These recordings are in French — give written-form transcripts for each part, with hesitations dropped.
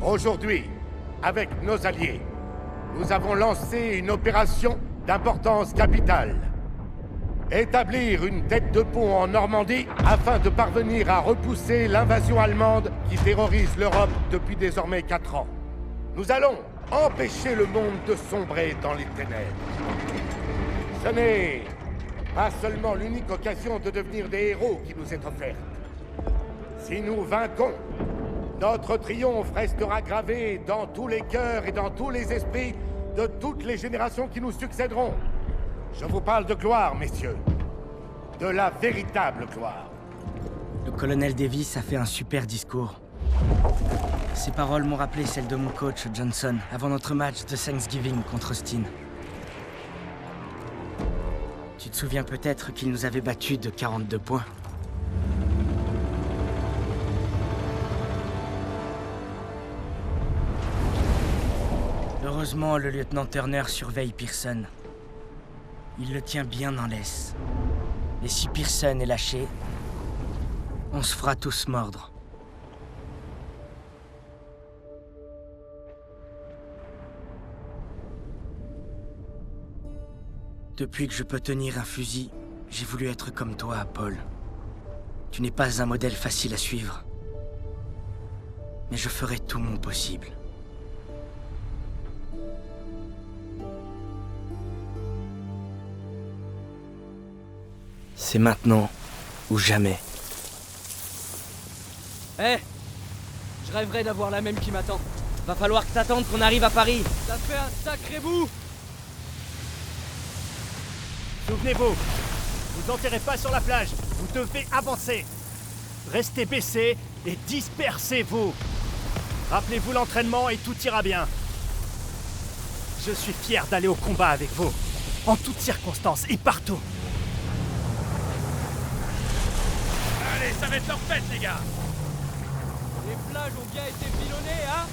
Aujourd'hui, avec nos alliés, nous avons lancé une opération d'importance capitale. Établir une tête de pont en Normandie afin de parvenir à repousser l'invasion allemande qui terrorise l'Europe depuis désormais 4 ans. Nous allons empêcher le monde de sombrer dans les ténèbres. Ce n'est pas seulement l'unique occasion de devenir des héros qui nous est offerte. Si nous vainquons, notre triomphe restera gravé dans tous les cœurs et dans tous les esprits de toutes les générations qui nous succéderont. Je vous parle de gloire, messieurs. De la véritable gloire. Le colonel Davis a fait un super discours. Ses paroles m'ont rappelé celles de mon coach Johnson avant notre match de Thanksgiving contre Austin. Tu te souviens peut-être qu'il nous avait battus de 42 points. Heureusement, le lieutenant Turner surveille Pearson. Il le tient bien en laisse. Et si Pearson est lâché, on se fera tous mordre. Depuis que je peux tenir un fusil, j'ai voulu être comme toi, Paul. Tu n'es pas un modèle facile à suivre. Mais je ferai tout mon possible. C'est maintenant ou jamais. Hé Je rêverais d'avoir la même qui m'attend. Va falloir que t'attendes qu'on arrive à Paris. Ça fait un sacré bout. Souvenez-vous, vous enterrez pas sur la plage, vous devez avancer. Restez baissés et dispersez-vous. Rappelez-vous l'entraînement et tout ira bien. Je suis fier d'aller au combat avec vous, en toutes circonstances et partout. Allez, ça va être leur fête, les gars! Les plages ont bien été pilonnées, hein?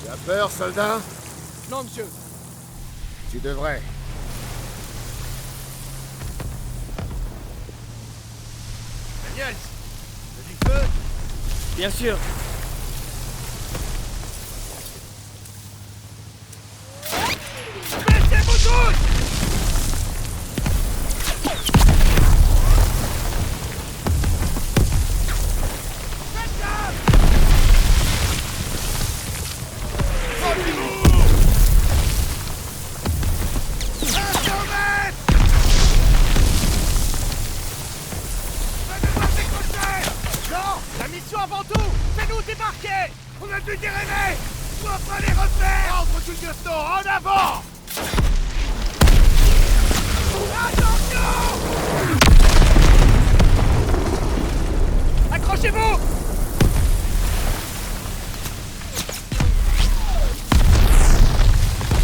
Tu as peur, soldat? Non, monsieur. Tu devrais. Daniels! T'as du feu? Bien sûr. Baissez-vous tous! Avant tout, fais-nous débarquer! On a dû dérainer! Soit pas les repères! Ordre du lieutenant, en avant! Attention! Accrochez-vous!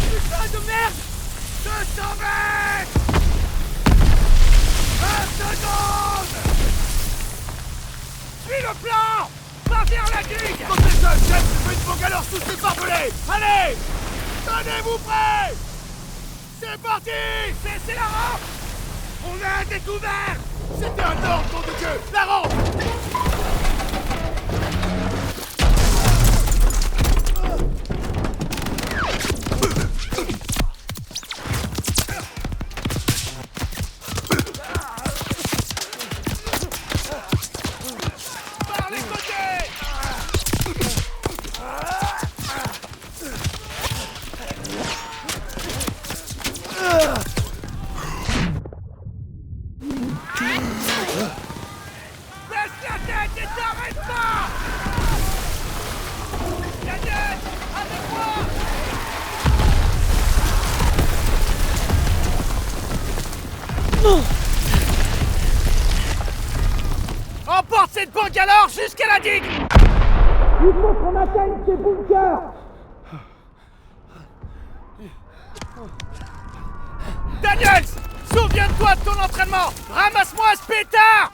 Putain de merde! 200 mètres! 20 secondes! Suis le plan! Va vers la digue! Côté seul, chef, je fais une bangalore sous ces barbelés! Allez! Tenez-vous prêts! C'est parti! C'est la rampe! On a découvert! C'était un ordre, nom de Dieu! La rampe! Emporte cette bangalore jusqu'à la digue! Il faut qu'on atteigne ces bunkers! Daniels! Souviens-toi de ton entraînement! Ramasse-moi ce pétard!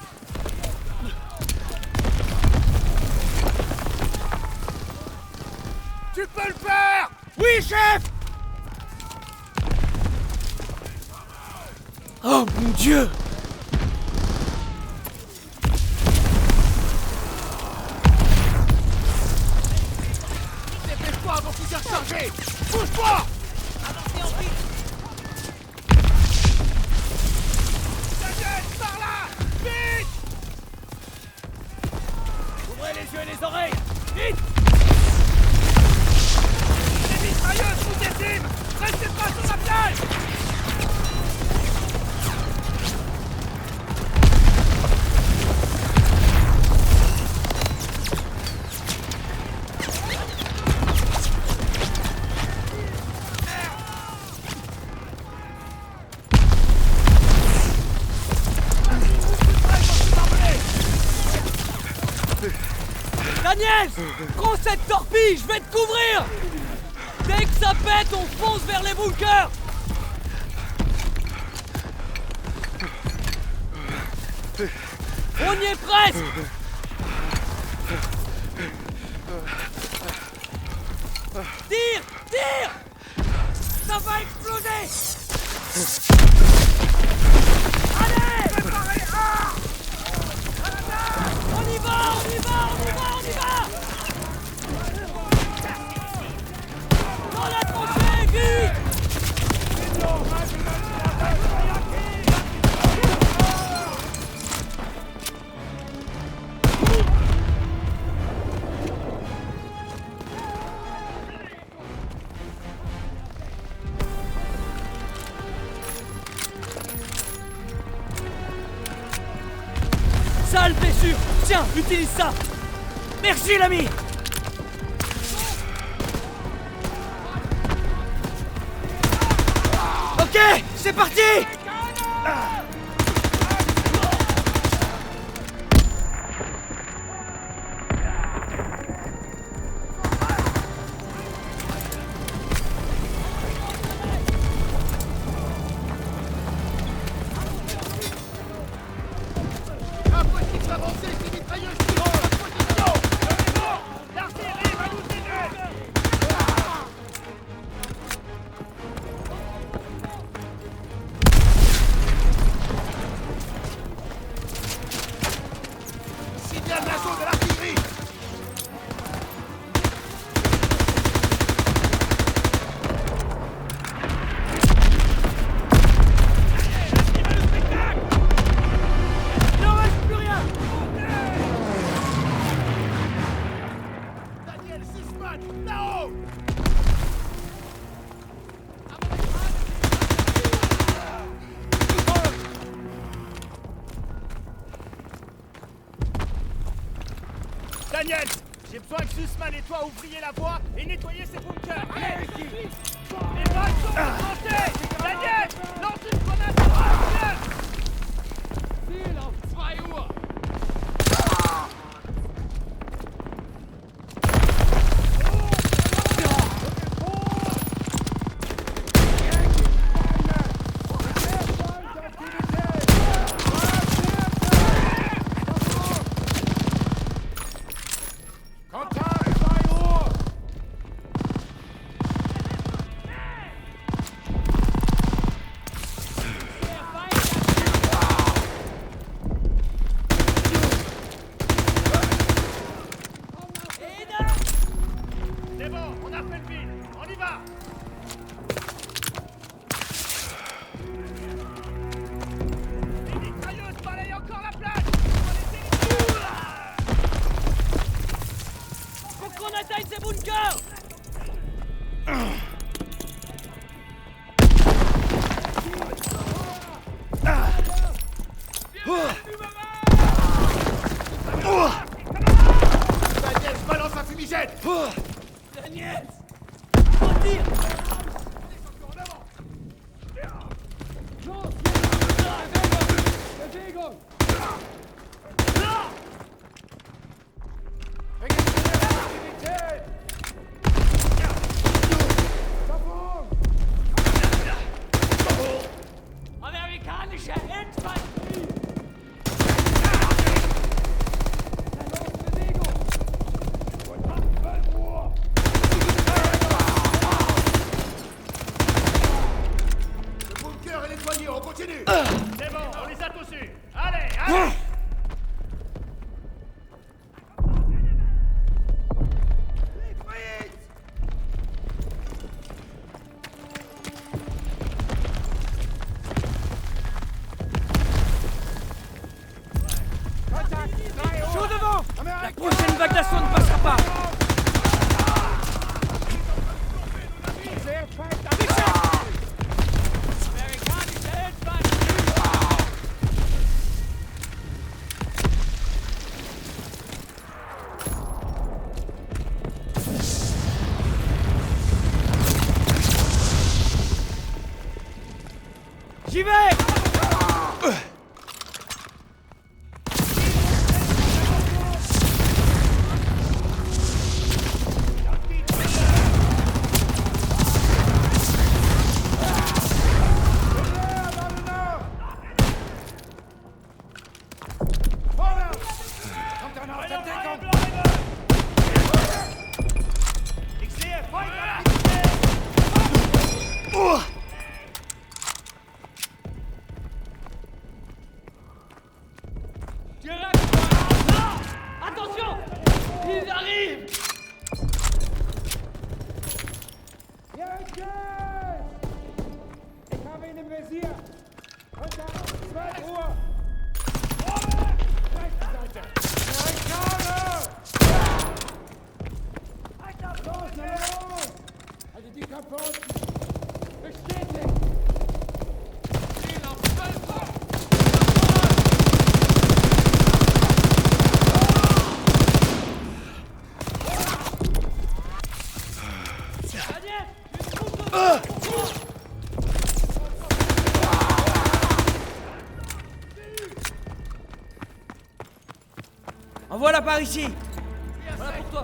Tu peux le faire! Oui, chef! Oh mon Dieu! chargé! Bouge-toi! Avancez en ville. Daniel, par là! Vite! Ouvrez les yeux et les oreilles. Vite. Les mitrailleuses vous déciment! Restez pas sur la plage! Daniel, prends cette torpille, je vais te couvrir. Dès que ça pète, on fonce vers les bunkers. On y est presque. Tire, tire. Ça va exploser. Allez, préparez un. On y va, on y va, on y va, on y va. Dans la tranchée, vite. Sale blessure. Tiens, utilise ça. Merci, l'ami. Ok, c'est parti. Impossible d'avancer, ces mitrailleuses qui ont la position! L'artillerie va nous aider! Signale l'assaut de l'artillerie! Il n'en reste plus rien. Daniel Sussman, là-haut! Daniel, j'ai besoin que Sussman et toi ouvriez la voie et nettoyez ces bunkers. Allez, ici! Les balles sont remontées! Daniel, lance une grenade à droite! Ziel auf 2 Uhr! Kontakt! 2 Uhr! C'est bon, on a fait le vide. On y va! Les mitrailleuses balayent encore la plage! Faut qu'on atteigne ces bunkers. Daniel, balance un fumigène! Daniel, retire. Amerikanische Infanterie. Chaud devant! La prochaine vague d'assaut ne passera pas! J'y vais! Attention! Ils arrivent! Ich habe ihn im Visier! Unter 12 Uhr! Rechte Seite! Los, los! Haltet die Köpfe unten! Bestätigt! Ziel auf 12 Uhr! En voilà par ici! Voilà pour toi!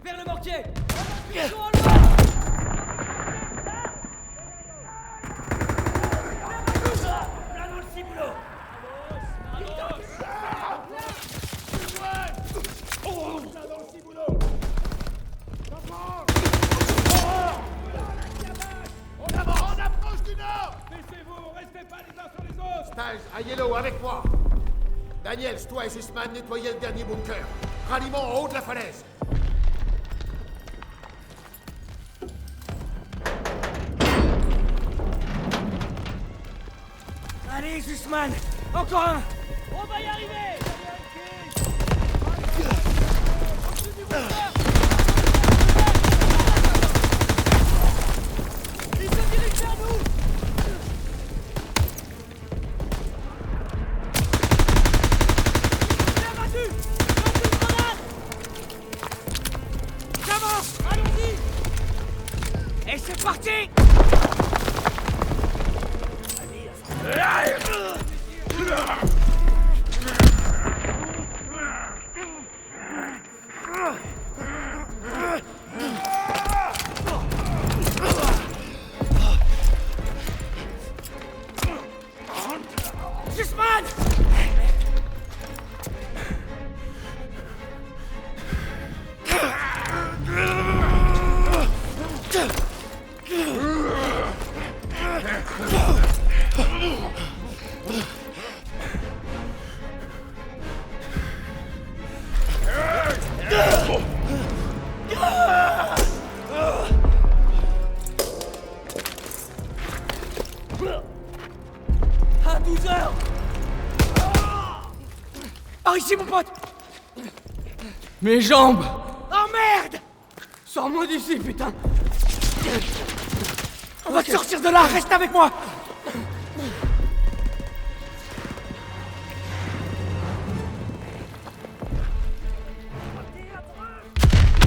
Vers le mortier! Stage, à Yellow, avec moi. Daniels, toi et Sussman, nettoyez le dernier bunker. Ralliement en haut de la falaise. Allez, Sussman! Encore un! On va y arriver! Ils se dirigent vers nous! Bien battu! Lance une grenade! J'avance! Allons-y! Et c'est parti! Sussman! À 12 heures! Par ici, mon pote! Mes jambes! Oh merde! Sors-moi d'ici, putain! On va te sortir de là, reste avec moi!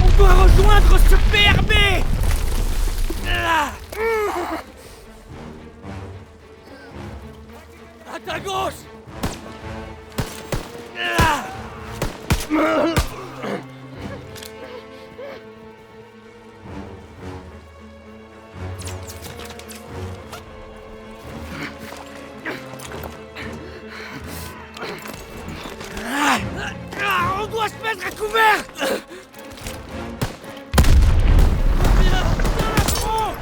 On doit rejoindre ce PRB! Là! À ta gauche! Là! On doit se mettre à couvert! Viens, dans la front!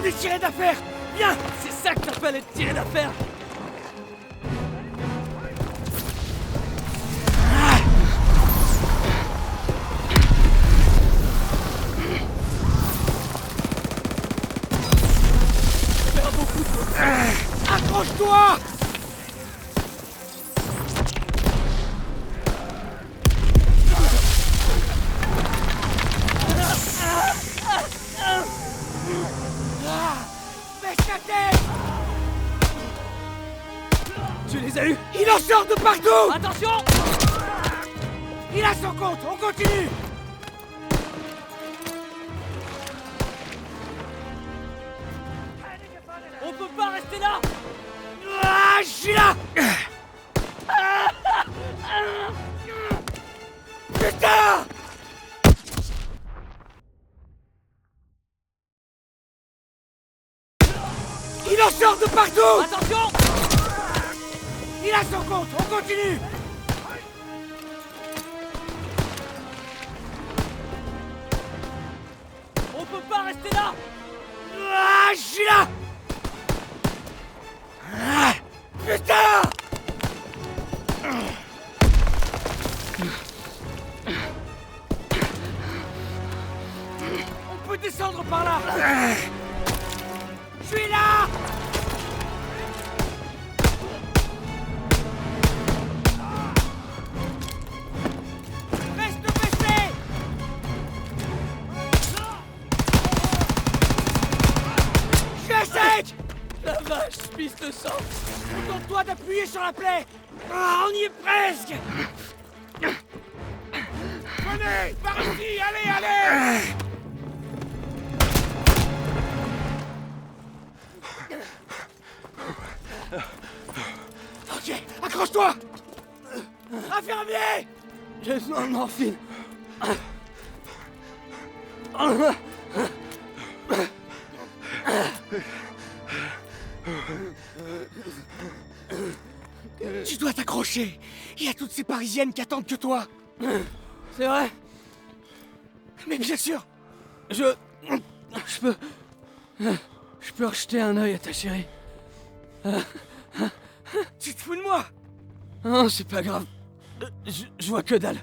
est tiré d'affaire. Viens. C'est ça que t'appelles être tiré d'affaire. Accroche-toi! Baisse la tête! Tu les as eus? Il en sort de partout! Attention! Il a son compte, on continue! On peut pas rester là! Ah, je suis là! Putain! Il en sort de partout! Attention! Il a son compte, on continue! On peut pas rester là! Ah, je suis là! Ah, putain! On peut descendre par là! Je suis là! Reste baissé! Je suis sec! La vache, pisse de sang! Contente-toi d'appuyer sur la plaie! Ah, on y est presque! Venez! Par ici! Allez, allez! Ok, accroche-toi! Infirmier! J'ai besoin de morphine. Tu dois t'accrocher. Il y a toutes ces Parisiennes qui attendent que toi. C'est vrai? Mais bien sûr. Je peux rejeter un œil à ta chérie. Tu te fous de moi? Non, c'est pas grave. Je vois que dalle.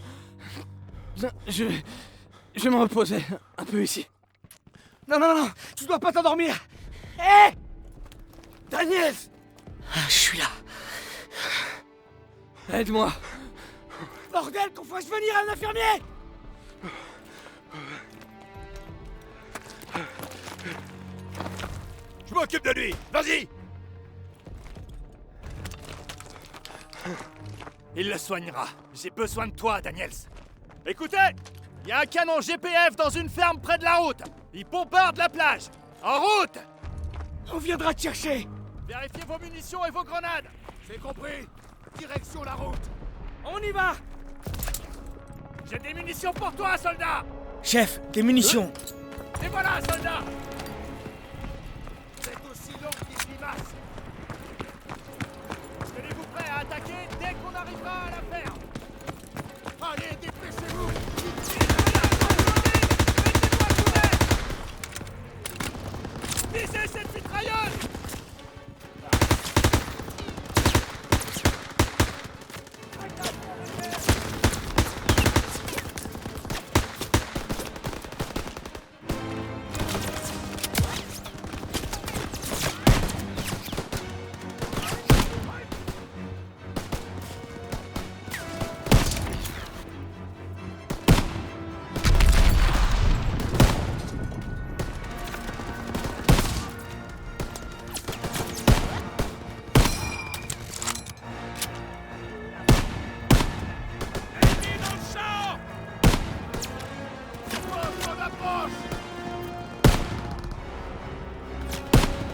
Je vais me reposer un peu ici. Non, non, non, tu dois pas t'endormir. Hé! Daniel! Je suis là. Aide-moi. Bordel, qu'on fasse venir un infirmier! Je m'occupe de lui. Vas-y. Il le soignera. J'ai besoin de toi, Daniels. Écoutez, il y a un canon GPF dans une ferme près de la route. Il bombarde la plage. En route! On viendra te chercher. Vérifiez vos munitions et vos grenades. C'est compris. Direction la route. On y va. J'ai des munitions pour toi, soldat. Chef, des munitions. Et voilà, soldat. C'est aussi long qu'il vivace. Tenez-vous prêts à attaquer dès qu'on arrivera à la ferme. Allez, dépêchez-vous. Visez cette mitrailleuse.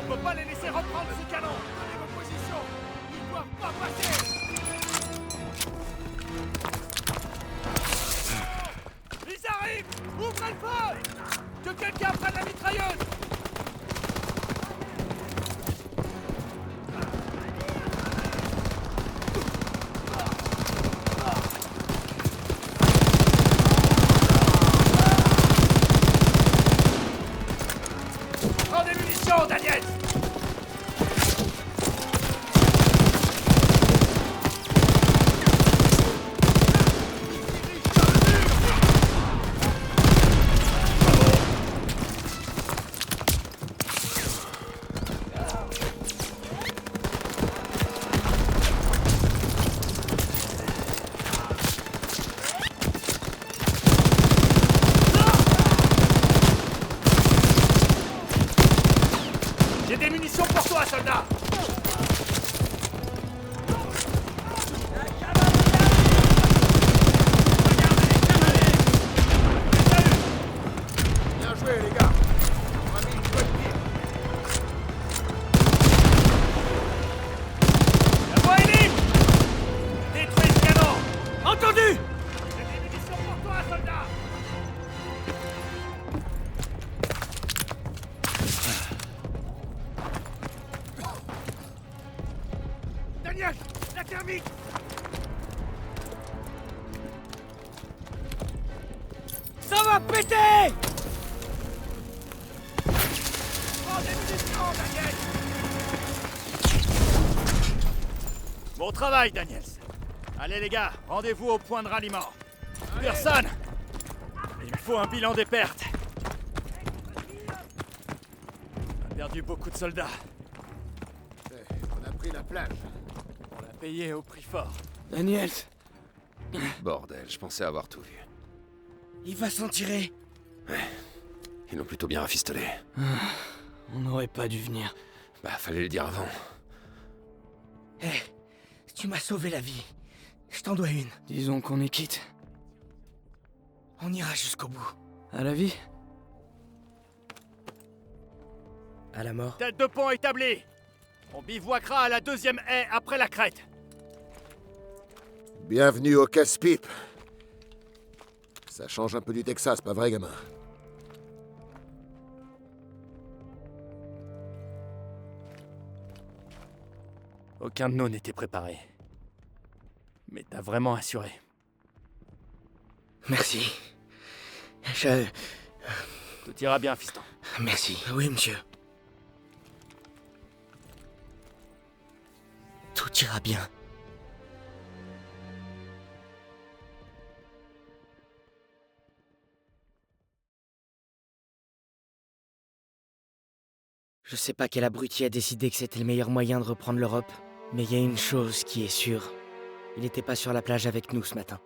On peut pas les laisser reprendre ce canon. Prenez vos positions. Ils doivent pas passer. Ils arrivent. Ouvrez le feu. Que quelqu'un prenne la mitrailleuse. Prends des munitions, munitions pour toi, soldat! Bien joué, les gars. On a mis une bonne pire. La voie est libre! Détruis le canon! Entendu! J'ai des munitions pour toi, soldat! Daniel, la thermique! Ça va péter! Prends des munitions, Daniel! Bon travail, Daniels. Allez les gars, rendez-vous au point de ralliement. Personne! Il me faut un bilan des pertes. On a perdu beaucoup de soldats. On a pris la plage. On l'a payé au prix fort. Daniels, Bordel, je pensais avoir tout vu. Il va s'en tirer. Ils l'ont plutôt bien rafistolé. on n'aurait pas dû venir. Bah, fallait le dire avant. Hé, tu m'as sauvé la vie. Je t'en dois une. Disons qu'on est quitte. On ira jusqu'au bout. À la vie? À la mort. Tête de pont établie. On bivouaquera à la deuxième haie après la crête. Bienvenue au casse-pipe. Ça change un peu du Texas, pas vrai, gamin? Aucun de nous n'était préparé. Mais t'as vraiment assuré. Merci. Tout ira bien, fiston. Merci. Oui, monsieur. Tout ira bien. Je sais pas quel abruti a décidé que c'était le meilleur moyen de reprendre l'Europe, mais il y a une chose qui est sûre. Il n'était pas sur la plage avec nous ce matin.